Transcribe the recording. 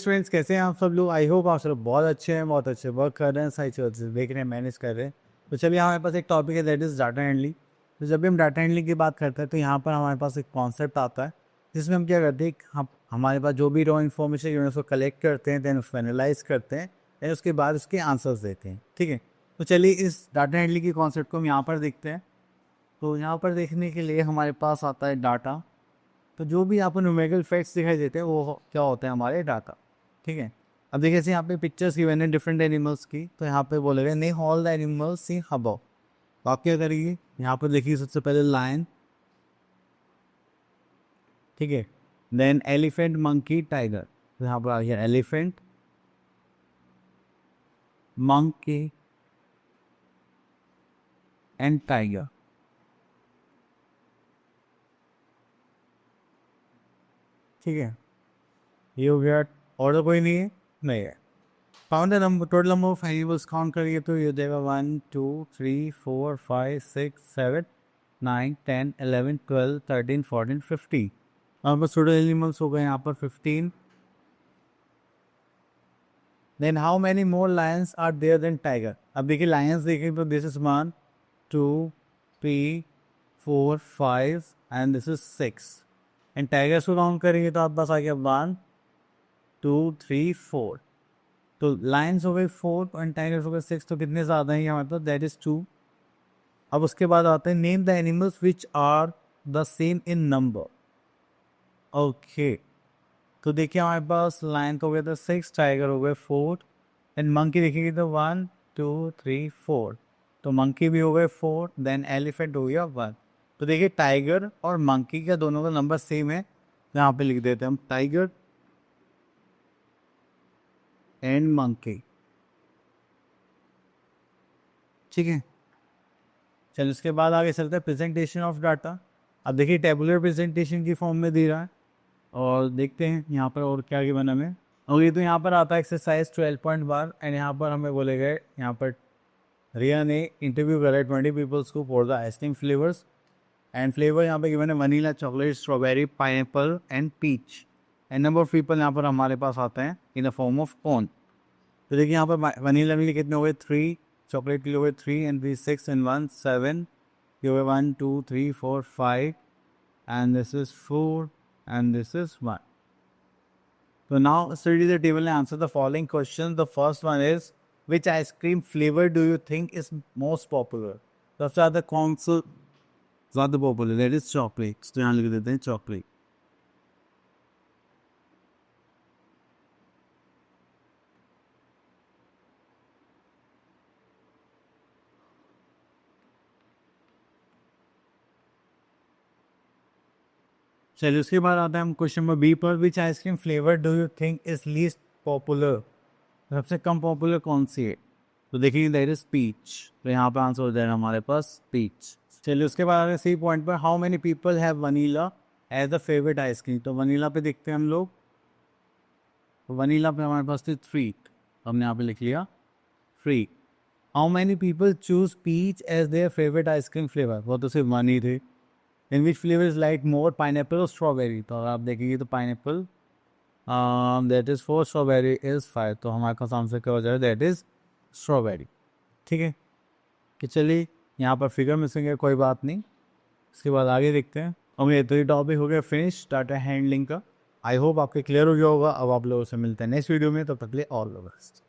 Students, कैसे हैं आप सब लोग? आई होप आप सब बहुत अच्छे हैं, बहुत अच्छे वर्क कर रहे हैं, सारी चीज़ें देख रहे हैं, मैनेज कर रहे हैं। तो चलिए, हमारे पास एक टॉपिक है दैट इज़ डाटा हैंडलिंग। तो जब भी हम डाटा हैंडलिंग की बात करते हैं तो यहाँ पर हमारे पास एक कॉन्सेप्ट आता है जिसमें हम क्या करते हैं, हम हमारे पास जो भी रॉ इन्फॉर्मेशन है उसको कलेक्ट करते हैं, दैन उसको एनालाइज करते हैं, दैन उसके बाद उसके आंसर्स देते हैं। ठीक है, तो चलिए इस डाटा हैंडलिंग की कॉन्सेप्ट को हम यहाँ पर देखते हैं। तो यहाँ पर देखने के लिए हमारे पास आता है डाटा। तो जो भी आपको न्यूमेरिकल फैक्ट्स दिखाई देते हैं वो क्या होते हैं? हमारे डाटा। ठीक है, अब देखिए जैसे यहाँ पे पिक्चर्स गिवन है डिफरेंट एनिमल्स की, तो यहाँ पे बोलेगा name all the animals see above. तो आप क्या करिए, यहाँ पर देखिए सबसे पहले लायन, ठीक है, देन एलिफेंट, मंकी, टाइगर। तो यहाँ पर आ गया एलिफेंट, मंकी एंड टाइगर। ठीक है, ये हो गया। ऑर्डर कोई नहीं है? नहीं है। Found the number, total number of animals count करिए तो ये देगा 1 2 3 4 5 6 7 9 10 11 12 13 14 15। हमारे पास टोटल एनिमल्स हो गए यहाँ पर 15। Then how many more lions are there than tiger. अब देखिए लायंस देखिए तो this is 1 2 3 4 5 and this is 6। And tigers को काउंट करेंगे तो आपके पास आ गया 1 2 3 4। तो लायंस हो गए 4 एंड टाइगर्स हो गए 6। तो कितने ज़्यादा हैं हमारे पास? That is 2। अब उसके बाद आते हैं name the animals which are the same in number. Okay, तो देखिए हमारे पास लायन हो गया था 6, टाइगर हो गए 4 एंड मंकी देखिए तो 1 2 3 4। तो मंकी भी हो गए 4, देन एलिफेंट हो गया 1। तो देखिए टाइगर और मंकी का दोनों का नंबर सेम है, तो यहाँ पे लिख देते हैं हम टाइगर एंड मंकी। ठीक है, चलो इसके बाद आगे चलते हैं प्रेजेंटेशन ऑफ डाटा। अब देखिए टेबुलर प्रेजेंटेशन की फॉर्म में दे रहा है और देखते हैं यहाँ पर और क्या क्या बना हमें। और ये तो यहाँ पर आता है एक्सरसाइज 12.1 एंड यहाँ पर हमें बोले गए, यहाँ पर रिया ने इंटरव्यू करा है 20 पीपल्स को for the ice cream flavours and flavour यहाँ पे गिवन है vanilla, chocolate, strawberry, pineapple and peach. And number of people यहाँ पर हमारे पास आते हैं इन द फॉर्म ऑफ कौन। तो देखिए यहाँ पर वनीला में कितने हो गए 3, चॉकलेट के लिए हो गए 3 एंड 3 6 एंड 1 7। ये हो गए 1 2 3 4 5 and this is 4 and this is 1। So now study the table and answer the following questions. The first one is which ice cream flavor do you think is most popular? सबसे ज़्यादा कौन सा ज़्यादा popular? That is chocolate. तो यहाँ लिख देते हैं चॉकलेट। चलिए उसके बाद आता है हम क्वेश्चन नंबर बी पर। Which ice cream flavour do you think is least popular? सबसे कम पॉपुलर कौन सी है? तो देखिए दैट इज पीच। तो यहाँ पे आंसर हो जाएगा हमारे पास पीच। चलिए उसके बाद आते हैं सी पॉइंट पर। How many people have vanilla as a favourite ice cream? तो वनीला पे देखते हैं हम लोग। तो वनीला पे हमारे पास थी 3, हमने यहाँ पे लिख लिया 3। How many people choose peach as their favourite ice cream flavour? वो तो सिर्फ वन ही थे। In which flavour is like more, pineapple और स्ट्रॉबेरी? तो आप देखेंगे तो pineapple, that is 4, strawberry is 5। तो हमारे पास आंसर क्या हो जाएगा? That is strawberry. ठीक है, कि चलिए यहाँ पर फिगर मिसिंग है, कोई बात नहीं, इसके बाद आगे देखते हैं। और ये तो ये टॉपिक हो गया फिनिश डाटा हैंडलिंग का। आई होप आपके क्लियर हो गया होगा। अब आप लोगों से मिलते हैं नेक्स्ट वीडियो में, तब तक के लिए ऑल द बेस्ट।